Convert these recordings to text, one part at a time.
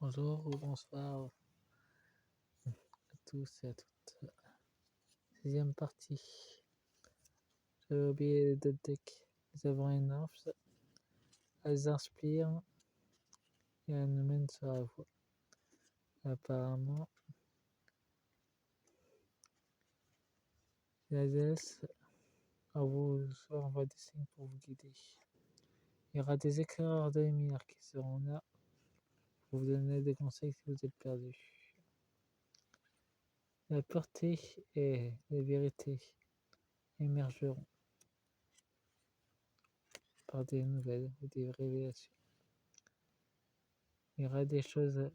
Bonjour ou bonsoir à tous et à toutes. Sixième partie. J'avais oublié les deux decks. Nous avons une nymphe. Elles inspirent et elles nous mènent sur la voie. Apparemment, la déesse vous envoie des signes pour vous guider. Il y aura des éclaireurs de lumière qui seront là pour vous donner des conseils si vous êtes perdu. La pureté et les vérités émergeront par des nouvelles ou des révélations. Il y aura des choses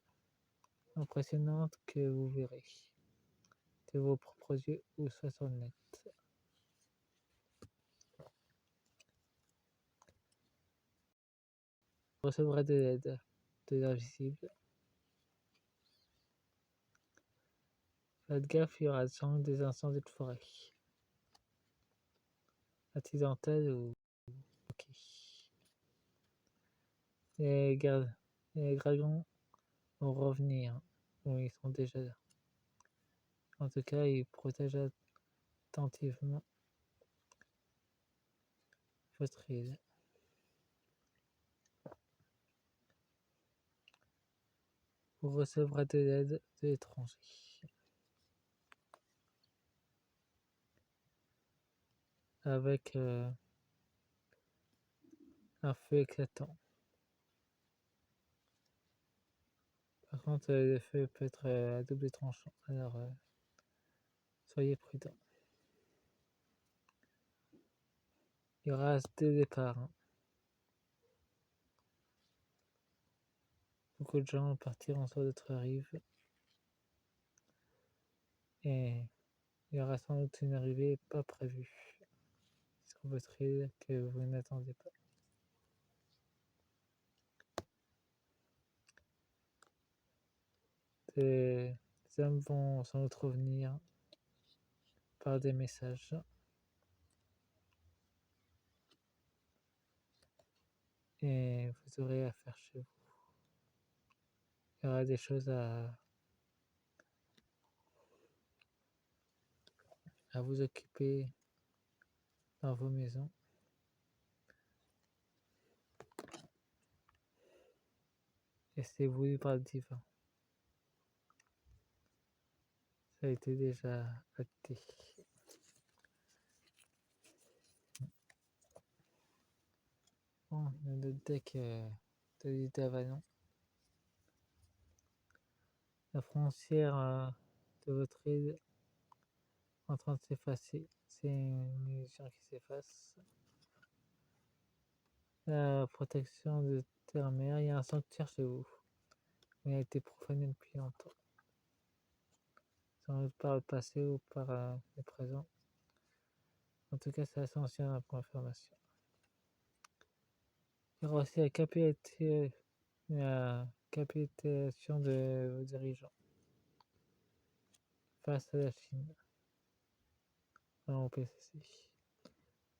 impressionnantes que vous verrez de vos propres yeux ou soit sur le net. Vous recevrez de l'aide de l'invisible. Faites gaffe, il y aura sans doute des incendies de forêt, accidentels ou ok. Les dragons vont revenir, ou ils sont déjà là. En tout cas, ils protègent attentivement votre île. Vous recevrez de l'aide de l'étranger. Avec un feu éclatant. Par contre, le feu peut être à double tranchant, alors soyez prudents. Il y aura deux départs. Beaucoup de gens partiront sur d'autres rives. Et il y aura sans doute une arrivée pas prévue sur votre île que vous n'attendez pas. Des hommes vont sans doute revenir par des messages. Et vous aurez affaire chez vous. Il y aura des choses à vous occuper dans vos maisons. Et c'est voulu par le divin. Ça a été déjà acté. Bon, le deck de l'île d'Avalon. La frontière de votre île en train de s'effacer. C'est une illusion qui s'efface. La protection de terre-mer, il y a un sanctuaire chez vous. Mais il a été profané depuis longtemps. Sans doute par le passé ou par le présent. En tout cas, c'est assez ancien pour information. Il y aura aussi la capitulation de vos dirigeants face à la Chine au PCC.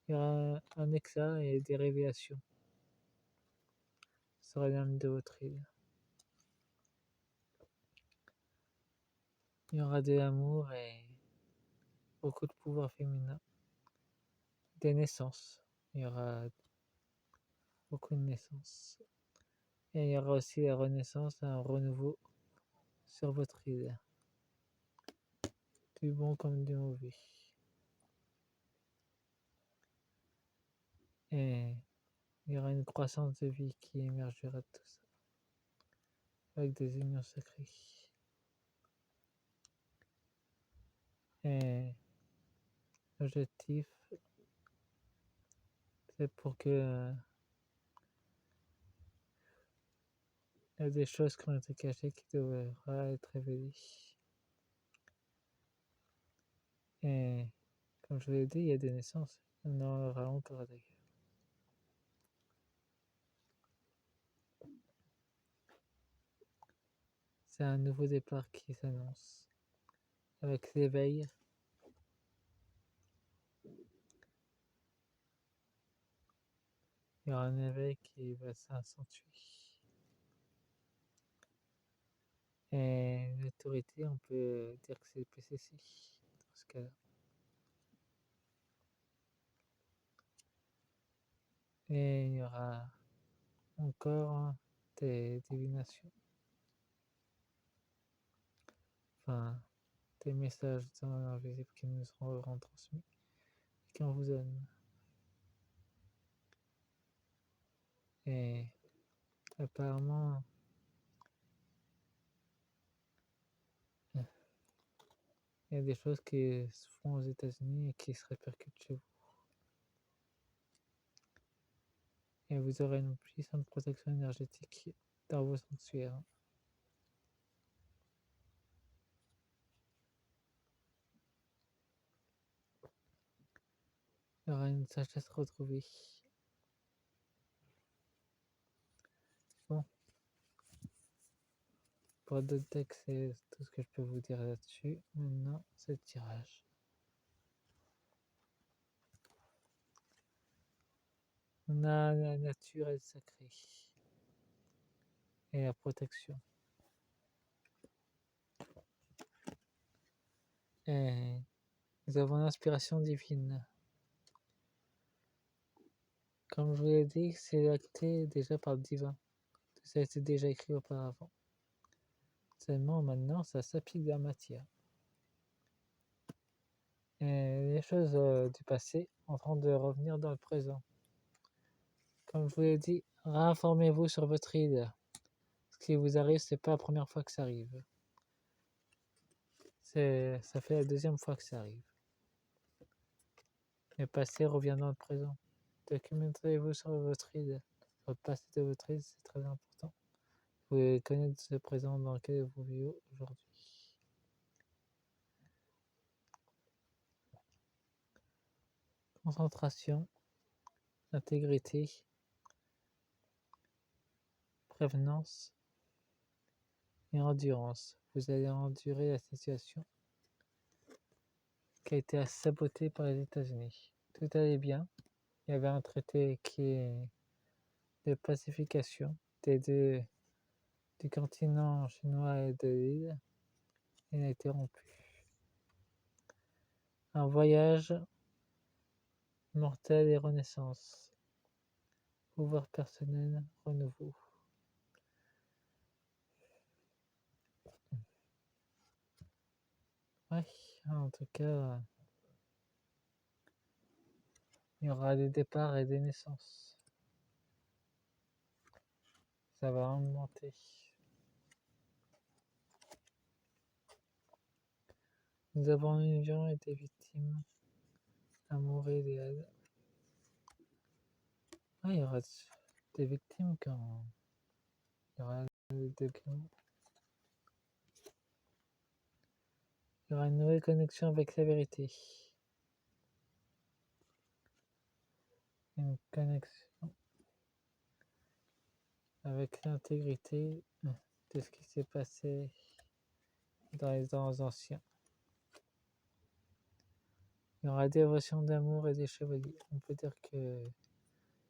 Il y aura un éclat et des révélations sur l'âme de votre île. Il y aura de l'amour et beaucoup de pouvoir féminin. Des naissances. Il y aura beaucoup de naissances. Et il y aura aussi la renaissance, un renouveau sur votre île. Du bon comme du mauvais. Et il y aura une croissance de vie qui émergera de tout ça. Avec des unions sacrées. Et l'objectif, c'est pour que il y a des choses qui ont été cachées qui devraient être révélées. Et comme je vous l'ai dit, il y a des naissances. Il y en aura encore d'ailleurs. C'est un nouveau départ qui s'annonce. Avec l'éveil. Il y aura un éveil qui va s'accentuer. Et l'autorité, on peut dire que c'est le PCC dans ce cas-là. Et il y aura encore des divinations. Enfin, des messages dans l'invisible qui nous seront transmis et qu'on vous donne. Et apparemment, il y a des choses qui se font aux États-Unis et qui se répercutent chez vous. Et vous aurez une puissante protection énergétique dans vos sanctuaires. Il y aura une sagesse retrouvée. Bon, pour d'autres decks, c'est tout ce que je peux vous dire là-dessus. Maintenant, c'est le tirage. On a la nature et le sacré. Et la protection. Et nous avons l'inspiration divine. Comme je vous l'ai dit, c'est acté déjà par le divin. Ça a été déjà écrit auparavant. Seulement maintenant, ça s'applique dans la matière. Et les choses du passé en train de revenir dans le présent. Comme je vous l'ai dit, réinformez-vous sur votre île. Ce qui vous arrive, c'est pas la première fois que ça arrive. Ça fait la deuxième fois que ça arrive. Le passé revient dans le présent. Documentez-vous sur votre île. Votre passé de votre île, c'est très important. Vous pouvez connaître ce présent dans lequel vous vivez aujourd'hui. Concentration, intégrité, prévenance et endurance. Vous allez endurer la situation qui a été sabotée par les États-Unis. Tout allait bien. Il y avait un traité de pacification du continent chinois et de l'île. Il a été rompu. Un voyage mortel et renaissance. Pouvoir personnel, renouveau. Ouais, en tout cas, il y aura des départs et des naissances. Ça va augmenter. Nous avons une gens et des victimes. Amour idéal. Ah, il y aura des victimes quand il y aura des documents. Il y aura une nouvelle connexion avec la vérité. Une connexion avec l'intégrité de ce qui s'est passé dans les temps anciens. Il y aura dévotion d'amour et des chevaliers. On peut dire que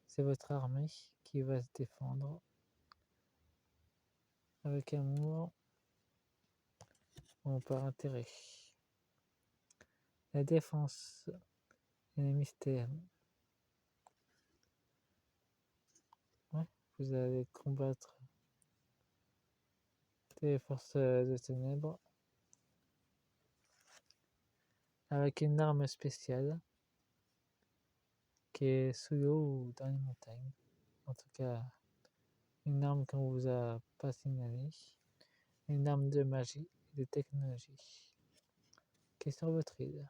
c'est votre armée qui va se défendre avec amour ou par intérêt. La défense et les mystères. Ouais, vous allez combattre des forces de ténèbres avec une arme spéciale qui est sous l'eau ou dans les montagnes. En tout cas, une arme qu'on vous a pas signalée. Une arme de magie et de technologie qui est sur votre île.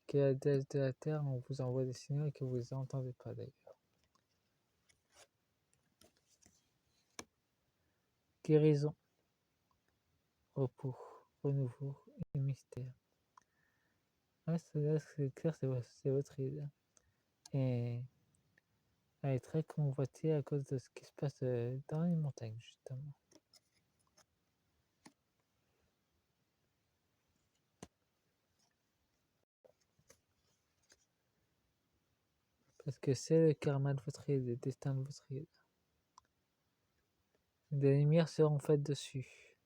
Qui est à l'est de la Terre, on vous envoie des signaux et que vous n'entendez pas d'ailleurs. Guérison, repos, renouveau et mystère. Ouais, c'est clair, c'est votre île. Et elle est très convoitée à cause de ce qui se passe dans les montagnes, justement. Parce que c'est le karma de votre île, le destin de votre île. Des lumières seront faites dessus.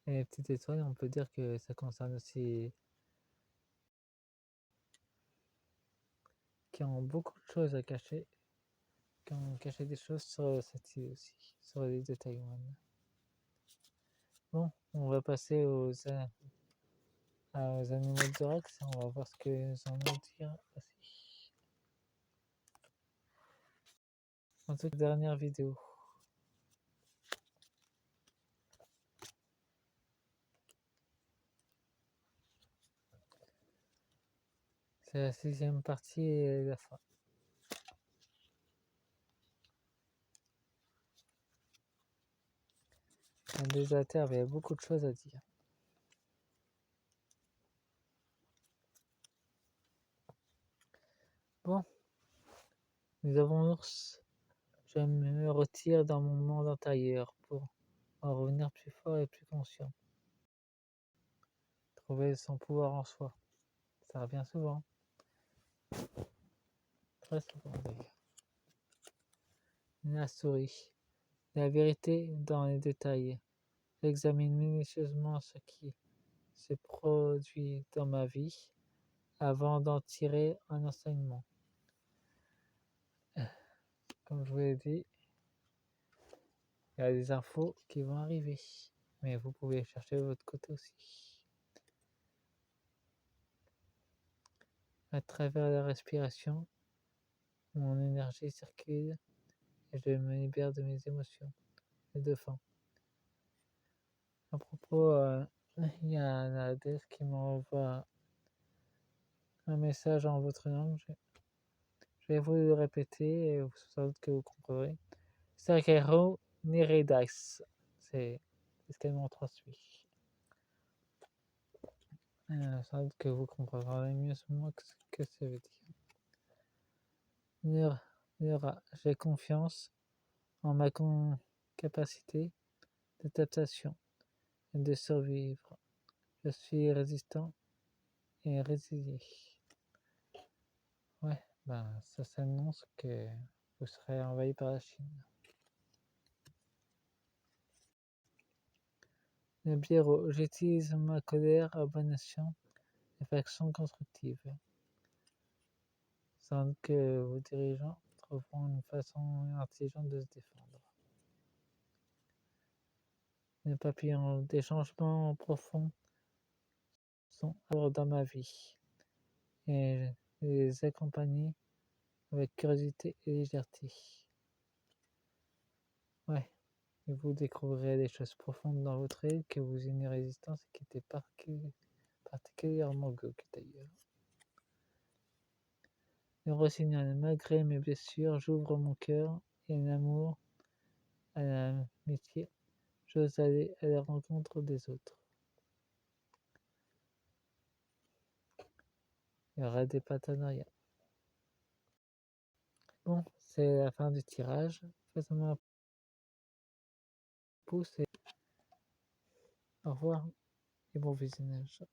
Et les petites étoiles, on peut dire que ça concerne aussi qui ont beaucoup de choses à cacher, qui ont caché des choses sur cette île aussi, sur l'île de Taïwan. Bon, on va passer aux animaux de thorax et on va voir ce que nous en ont dire aussi. En toute dernière vidéo. C'est la 6e partie et la fin. Un déserteur, il y a beaucoup de choses à dire. Bon, nous avons l'ours. Je me retire dans mon monde intérieur pour en revenir plus fort et plus conscient. Trouver son pouvoir en soi. Ça revient souvent. Très souvent d'ailleurs. La souris. La vérité dans les détails. J'examine minutieusement ce qui se produit dans ma vie avant d'en tirer un enseignement. Comme je vous l'ai dit, il y a des infos qui vont arriver, mais vous pouvez chercher de votre côté aussi. À travers la respiration, mon énergie circule et je me libère de mes émotions et de faim. À propos, il y a la déesse qui m'envoie un message en votre langue. Je vais vous le répéter et sans doute que vous comprendrez. Sakero Nereidas. C'est ce qu'elle m'en transmet. Sans doute que vous comprendrez mieux ce mot que ça veut dire. J'ai confiance en ma capacité d'adaptation et de survivre. Je suis résistant et résilient. Ouais, ça s'annonce que vous serez envahi par la Chine. Le bureau, j'utilise ma colère à bon escient et faction constructive. Sans doute que vos dirigeants trouveront une façon intelligente de se défendre. Les papillons, des changements profonds sont dans ma vie et je les accompagne avec curiosité et légèreté. Ouais, et vous découvrirez des choses profondes dans votre île que vous ignorez l'existence et qui étaient particulièrement glauques d'ailleurs. Le rossignol, malgré mes blessures, j'ouvre mon cœur et l'amour à l'amitié. J'ose aller à la rencontre des autres. Il y aura des partenariats. Bon, c'est la fin du tirage. Faites-moi un pouce et au revoir et bon visionnage.